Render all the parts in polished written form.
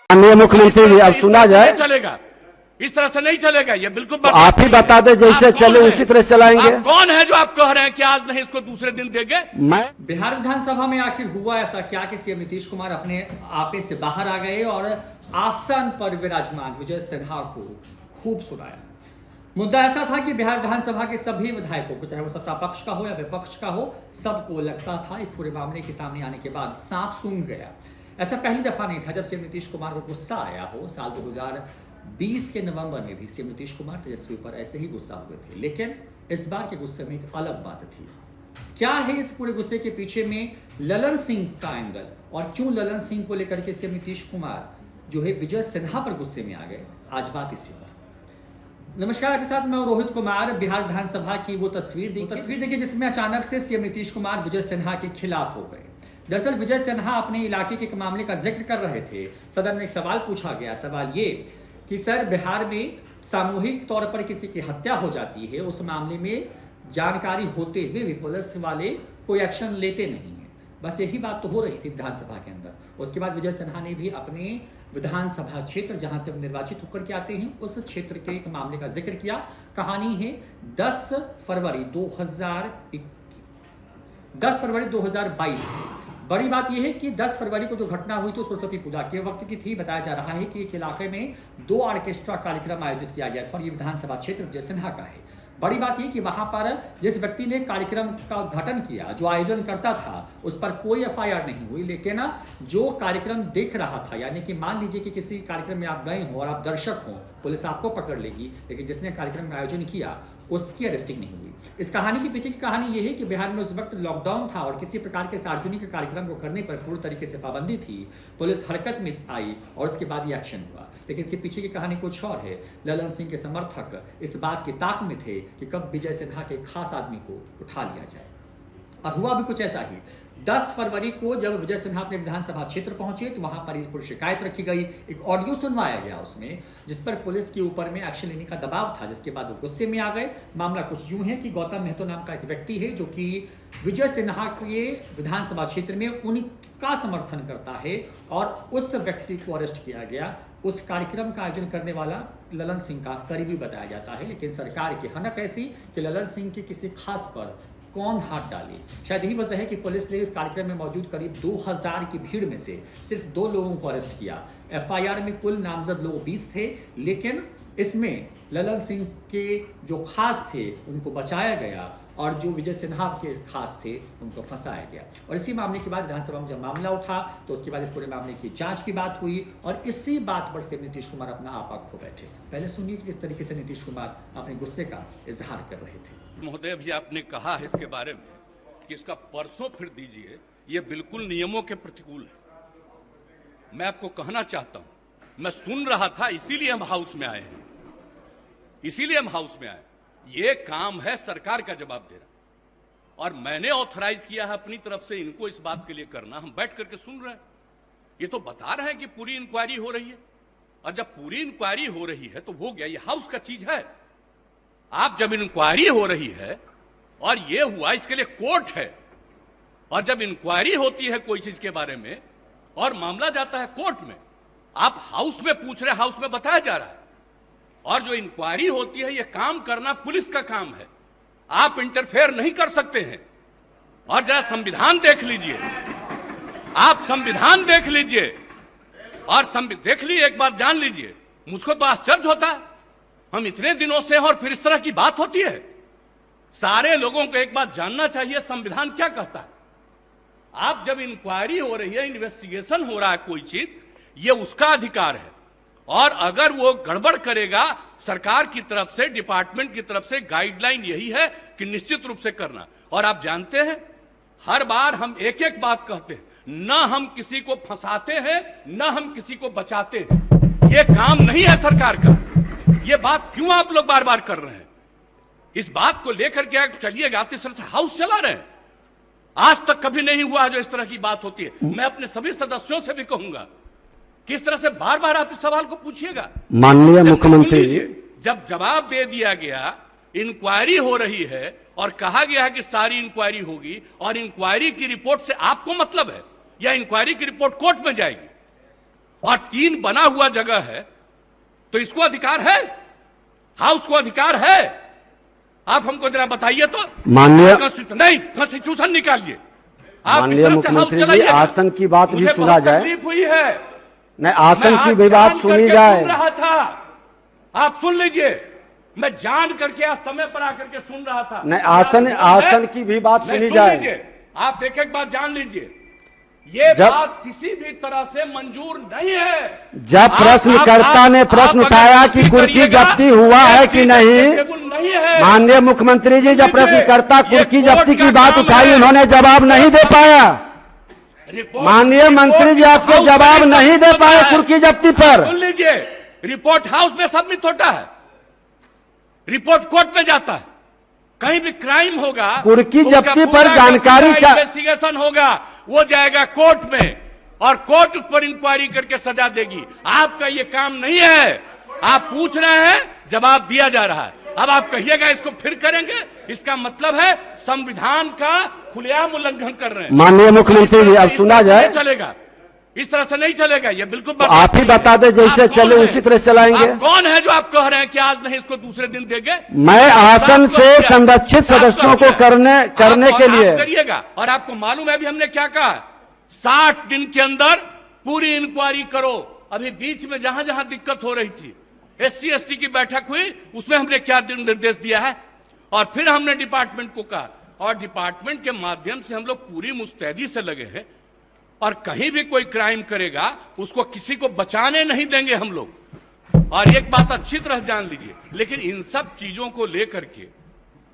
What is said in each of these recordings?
माननीय मुख्यमंत्री जी, अब सुना जाए। चलेगा, इस तरह से नहीं चलेगा। ये बिल्कुल तो आप ही बता दें, जैसे चले उसी तरह चलाएंगे। आप कौन है जो आप कह रहे हैं कि आज नहीं इसको दूसरे दिन देंगे? मैं बिहार विधानसभा में आखिर हुआ ऐसा क्या कि सीएम नीतीश कुमार अपने आपे से बाहर आ गए और आसन पर विराजमान विजय सिन्हा को खूब सुनाया। मुद्दा ऐसा था कि बिहार विधानसभा के सभी विधायकों को, चाहे वो सत्ता पक्ष का हो या विपक्ष का हो, सबको लगता था इस पूरे मामले के सामने आने के बाद सांप सूंघ गया। ऐसा पहली दफा नहीं था जब सीएम नीतीश कुमार को गुस्सा आया हो। साल 2020 के नवंबर में भी सीएम नीतीश कुमार तेजस्वी पर ऐसे ही गुस्सा हुए थे, लेकिन इस बार के गुस्से में एक अलग बात थी। क्या है इस पूरे गुस्से के पीछे में ललन सिंह का एंगल, और क्यों ललन सिंह को लेकर के सीएम नीतीश कुमार जो है विजय सिन्हा पर गुस्से में आ गए, आज बात इसी पर। नमस्कार, आपके साथ मैं रोहित कुमार। बिहार विधानसभा की वो तस्वीर देखिए जिसमें अचानक से सीएम नीतीश कुमार विजय सिन्हा के खिलाफ हो गए। दरअसल विजय सिन्हा अपने इलाके के एक मामले का जिक्र कर रहे थे। सदन में एक सवाल पूछा गया। सवाल ये कि सर, बिहार में सामूहिक तौर पर किसी की हत्या हो जाती है, उस मामले में जानकारी होते हुए भी पुलिस वाले कोई एक्शन लेते नहीं है। बस यही बात तो हो रही थी विधानसभा के अंदर। उसके बाद विजय सिन्हा ने भी अपने विधानसभा क्षेत्र जहां से निर्वाचित होकर के आते हैं, उस क्षेत्र के एक मामले का जिक्र किया। कहानी है 10 फरवरी 2022 की। बड़ी बात यह है कि 10 फरवरी को जो घटना हुई तो सरस्वती पूजा के वक्त की थी। बताया जा रहा है कि एक इलाके में 2 ऑर्केस्ट्रा कार्यक्रम आयोजित किया गया था और ये विधानसभा क्षेत्र विजय सिन्हा का है। बड़ी बात यह कि वहां पर जिस व्यक्ति ने कार्यक्रम का उद्घाटन किया, जो आयोजन करता था, उस पर कोई एफआईआर नहीं हुई, लेकिन जो कार्यक्रम देख रहा था, यानी कि मान लीजिए कि किसी कार्यक्रम में आप गए हो और आप दर्शक हो, पुलिस आपको पकड़ लेगी, लेकिन जिसने कार्यक्रम का आयोजन किया उसकी अरेस्टिंग नहीं हुई। इस कहानी के पीछे की कहानी यह है कि बिहार में उस वक्त लॉकडाउन था और किसी प्रकार के सार्वजनिक कार्यक्रम को करने पर पूरी तरीके से पाबंदी थी। पुलिस हरकत में आई और उसके बाद ये एक्शन हुआ। लेकिन इसके पीछे की कहानी कुछ और है। ललन सिंह के समर्थक इस बात के ताक में थे कि कब विजय सिन्हा के खास आदमी को उठा लिया जाए, और हुआ भी कुछ ऐसा ही। 10 फरवरी को जब विजय सिन्हा अपने विधानसभा क्षेत्र पहुंचे तो वहां पर पूरी शिकायत रखी गई। एक ऑडियो सुनवाया गया उसमें, जिस पर पुलिस के ऊपर में एक्शन लेने का दबाव था, जिसके बाद वो गुस्से में आ गए। मामला कुछ यूं है कि गौतम महतो नाम का एक व्यक्ति है जो कि विजय सिन्हा के विधानसभा क्षेत्र में उनका समर्थन करता है, और उस व्यक्ति को अरेस्ट किया गया। उस कार्यक्रम का आयोजन करने वाला ललन सिंह का करीबी बताया जाता है, लेकिन सरकार की हनक ऐसी कि ललन सिंह के किसी खास पर कौन हाथ डाले। शायद यही वजह है कि पुलिस ने उस कार्यक्रम में मौजूद करीब 2000 की भीड़ में से सिर्फ 2 लोगों को अरेस्ट किया। एफआईआर में कुल नामजद लोग 20 थे, लेकिन इसमें ललन सिंह के जो खास थे उनको बचाया गया और जो विजय सिन्हा के खास थे उनको फंसाया गया। और इसी मामले के बाद विधानसभा में जब मामला उठा तो उसके बाद इस पूरे मामले की जांच की बात हुई, और इसी बात पर सीएम नीतीश कुमार अपना आपा खो बैठे। पहले सुनिए कि किस तरीके से नीतीश कुमार अपने गुस्से का इजहार कर रहे थे। महोदय, भी आपने कहा है इसके बारे में कि इसका परसों फिर दीजिए, ये बिल्कुल नियमों के प्रतिकूल है। मैं आपको कहना चाहता हूं, मैं सुन रहा था, इसीलिए हम हाउस में आए हैं, इसीलिए हम हाउस में आए। ये काम है सरकार का जवाब देना, और मैंने ऑथराइज किया है अपनी तरफ से इनको इस बात के लिए करना। हम बैठ करके सुन रहे हैं, ये तो बता रहे हैं कि पूरी इंक्वायरी हो रही है, और जब पूरी इंक्वायरी हो रही है तो हो गया, ये हाउस का चीज है। आप जब इंक्वायरी हो रही है और ये हुआ, इसके लिए कोर्ट है, और जब इंक्वायरी होती है कोई चीज के बारे में और मामला जाता है कोर्ट में, आप हाउस में पूछ रहे, हाउस में बताया जा रहा है, और जो इंक्वायरी होती है ये काम करना पुलिस का काम है, आप इंटरफेयर नहीं कर सकते हैं। और जरा संविधान देख लीजिए, आप संविधान देख लीजिए, और देख लीजिए, एक बार जान लीजिए। मुझको तो आश्चर्य होता है, हम इतने दिनों से और फिर इस तरह की बात होती है। सारे लोगों को एक बात जानना चाहिए, संविधान क्या कहता है। आप जब इंक्वायरी हो रही है, इन्वेस्टिगेशन हो रहा है कोई चीज, ये उसका अधिकार है, और अगर वो गड़बड़ करेगा, सरकार की तरफ से, डिपार्टमेंट की तरफ से गाइडलाइन यही है कि निश्चित रूप से करना। और आप जानते हैं, हर बार हम एक एक बात कहते हैं, न हम किसी को फंसाते हैं, न हम किसी को बचाते हैं। ये काम नहीं है सरकार का। ये बात क्यों आप लोग बार बार कर रहे हैं? इस बात को लेकर के चलिएगा, इस तरह से हाउस चला रहे हैं। आज तक कभी नहीं हुआ जो इस तरह की बात होती है। मैं अपने सभी सदस्यों से भी कहूंगा, किस तरह से बार बार आप इस सवाल को पूछिएगा। माननीय मुख्यमंत्री, जब जवाब दे दिया गया, इंक्वायरी हो रही है और कहा गया है कि सारी इंक्वायरी होगी, और इंक्वायरी की रिपोर्ट से आपको मतलब है, या इंक्वायरी की रिपोर्ट कोर्ट में जाएगी, और 3 बना हुआ जगह है, तो इसको अधिकार है, हाउस को अधिकार है। आप हमको जरा बताइए तो। माननीय नहीं, कॉन्स्टिट्यूशन निकालिए। आप माननीय इस तरफ से हाउस मुख्यमंत्री जी, चलाइएगा। आसन की बात भी मुझे सुना बहुत जाए। तकलीफ हुई है। नहीं, आसन मैं की आज भी बात जान सुनी करके जाए। सुन रहा था, आप सुन लीजिए। मैं जान करके आज समय पर आकर के सुन रहा था। नहीं, आसन की भी बात नहीं, सुनी सुन जाए। लीजिए। आप एक एक बात जान लीजिए। ये बात किसी भी तरह से मंजूर नहीं है। जब प्रश्नकर्ता ने प्रश्न उठाया कि कुर्की जब्ती हुआ है कि नहीं है। माननीय मुख्यमंत्री जी, जब प्रश्नकर्ता कुर्की जब्ती की बात उठाई, है। उन्होंने जवाब नहीं दे पाया। माननीय मंत्री जी, आपको जवाब नहीं दे पाए कुर्की जब्ती पर। सुन लीजिए, रिपोर्ट हाउस में सबमिट होता है, रिपोर्ट कोर्ट में जाता है। कहीं भी क्राइम होगा, कुर्की तो उसका जब्ती पूरा पर का जानकारी पूरा इन्वेस्टिगेशन होगा, वो जाएगा कोर्ट में और कोर्ट उस पर इंक्वायरी करके सजा देगी। आपका ये काम नहीं है। आप पूछ रहे हैं, जवाब दिया जा रहा है। अब आप कहिएगा इसको फिर करेंगे, इसका मतलब है संविधान का खुलेआम उल्लंघन कर रहे हैं। माननीय मुख्यमंत्री जी, अब सुना जाए। चलेगा, इस तरह से नहीं चलेगा। ये बिल्कुल तो आप ही बता दें, जैसे चले उसी तरह चलाएंगे। आप कौन है जो आप कह रहे हैं कि आज नहीं इसको दूसरे दिन देंगे? मैं आसन से संरक्षित सदस्यों को करने के लिए करिएगा। और आपको मालूम है अभी हमने क्या कहा, 60 दिन के अंदर पूरी इंक्वायरी करो। अभी बीच में जहां जहां दिक्कत हो रही थी, SC ST की बैठक हुई, उसमें हमने क्या निर्देश दिया है, और फिर हमने डिपार्टमेंट को कहा, और डिपार्टमेंट के माध्यम से हम लोग पूरी मुस्तैदी से लगे हैं। और कहीं भी कोई क्राइम करेगा, उसको किसी को बचाने नहीं देंगे हम लोग। और एक बात अच्छी तरह जान लीजिए, लेकिन इन सब चीजों को लेकर के,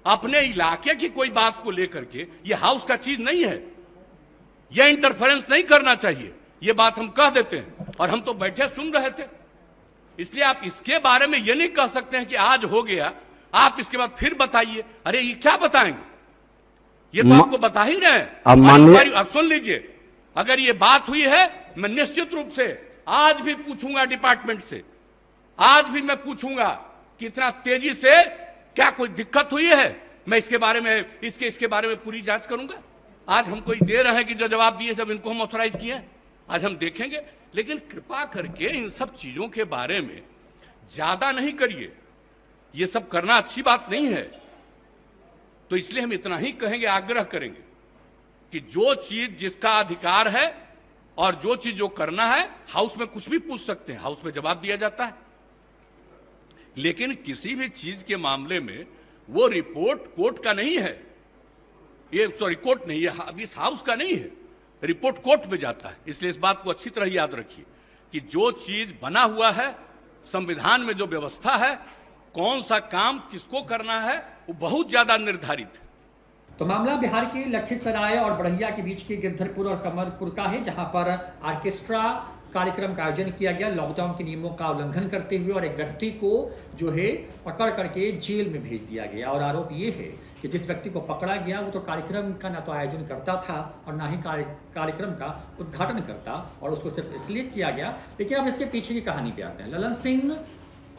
अपने इलाके की कोई बात को लेकर के, ये हाउस का चीज नहीं है, यह इंटरफेरेंस नहीं करना चाहिए। ये बात हम कह देते हैं, और हम तो बैठे सुन रहे थे। इसलिए आप इसके बारे में यह नहीं कह सकते हैं कि आज हो गया, आप इसके बाद फिर बताइए। अरे ये क्या बताएंगे, ये तो आपको बता ही रहे हैं। अब सुन लीजिए, अगर ये बात हुई है, मैं निश्चित रूप से आज भी पूछूंगा डिपार्टमेंट से, आज भी मैं पूछूंगा कि इतना तेजी से क्या कोई दिक्कत हुई है। मैं इसके बारे में इसके बारे में पूरी जांच करूंगा। आज हमको ये दे रहे हैं कि जो जवाब दिए, जब इनको हम ऑथोराइज किए हैं, आज हम देखेंगे। लेकिन कृपा करके इन सब चीजों के बारे में ज्यादा नहीं करिए, ये सब करना अच्छी बात नहीं है। तो इसलिए हम इतना ही कहेंगे, आग्रह करेंगे कि जो चीज जिसका अधिकार है और जो चीज जो करना है, हाउस में कुछ भी पूछ सकते हैं, हाउस में जवाब दिया जाता है। लेकिन किसी भी चीज के मामले में वो रिपोर्ट कोर्ट का नहीं है, ये सॉरी कोर्ट नहीं है, इस हाउस का नहीं है, रिपोर्ट कोर्ट में जाता है। इसलिए इस बात को अच्छी तरह याद रखिए कि जो चीज बना हुआ है, संविधान में जो व्यवस्था है, कौन सा काम किसको करना है, वो बहुत ज्यादा निर्धारित है। तो मामला बिहार के लखीसराय और बढ़ैया के बीच के गिरधरपुर और कमरपुर का है, जहां पर ऑर्केस्ट्रा कार्यक्रम का आयोजन किया गया लॉकडाउन के नियमों का उल्लंघन करते हुए, और एक व्यक्ति को जो है पकड़ करके जेल में भेज दिया गया। और आरोप ये है कि जिस व्यक्ति को पकड़ा गया वो तो कार्यक्रम का ना तो आयोजन करता था और ना ही कार्यक्रम का उद्घाटन करता, और उसको सिर्फ इसलिए किया गया। लेकिन अब इसके पीछे की कहानी पे आते हैं। ललन सिंह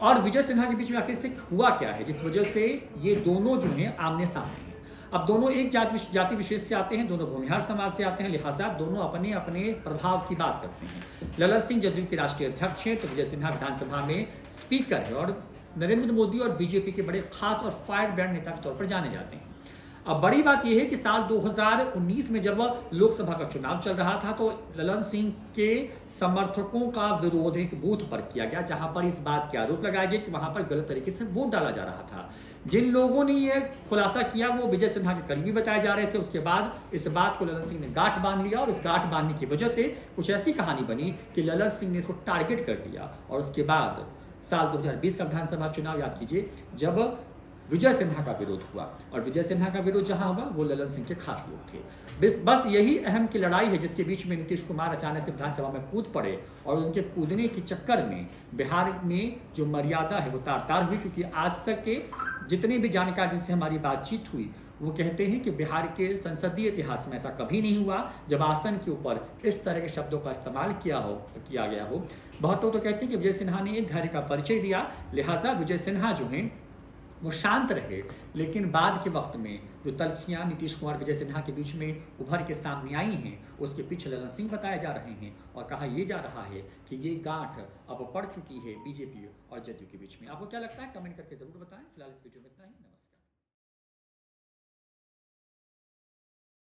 और विजय सिन्हा के बीच में आखिर से हुआ क्या है, जिस वजह से ये दोनों जो हैं आमने सामने हैं। अब दोनों एक जाति विशेष से आते हैं, दोनों भूमिहार समाज से आते हैं, लिहाजा दोनों अपने अपने प्रभाव की बात करते हैं। ललन सिंह जदयू के राष्ट्रीय अध्यक्ष हैं, तो विजय सिन्हा विधानसभा में स्पीकर है और नरेंद्र मोदी और बीजेपी के बड़े खास और फायर ब्रांड नेता के तौर पर जाने जाते हैं। अब बड़ी बात यह है कि साल 2019 में जब लोकसभा का चुनाव चल रहा था, तो ललन सिंह के समर्थकों का विरोध एक बूथ पर किया गया, जहां पर इस बात के आरोप लगाए गए कि वहां पर गलत तरीके से वोट डाला जा रहा था। जिन लोगों ने यह खुलासा किया वो विजय सिन्हा के करीबी बताए जा रहे थे। उसके बाद इस बात को ललन सिंह ने गांठ बांध लिया, और इस गांठ बांधने की वजह से कुछ ऐसी कहानी बनी कि ललन सिंह ने इसको टारगेट कर दिया। और उसके बाद साल 2020 का विधानसभा चुनाव याद कीजिए, जब विजय सिन्हा का विरोध हुआ, और विजय सिन्हा का विरोध जहां हुआ वो ललन सिंह के खास लोग थे। बस यही अहम की लड़ाई है, जिसके बीच में नीतीश कुमार अचानक से विधानसभा में कूद पड़े, और उनके कूदने के चक्कर में बिहार में जो मर्यादा है वो तार हुई। क्योंकि आज तक के जितने भी जानकार जिनसे हमारी बातचीत हुई, वो कहते हैं कि बिहार के संसदीय इतिहास में ऐसा कभी नहीं हुआ जब आसन के ऊपर इस तरह के शब्दों का इस्तेमाल किया गया हो। बहुत लोग तो कहते हैं कि विजय सिन्हा ने धैर्य का परिचय दिया, लिहाजा विजय सिन्हा जो हैं वो शांत रहे, लेकिन बाद के वक्त में जो तल्खियाँ नीतीश कुमार विजय सिन्हा के बीच में उभर के सामने आई हैं, उसके पीछे ललन सिंह बताए जा रहे हैं और कहा यह जा रहा है कि ये गांठ अब पड़ चुकी है बीजेपी और जदयू के बीच में। आपको क्या लगता है, कमेंट करके जरूर बताएं। फिलहाल इस वीडियो में इतना ही। नमस्कार।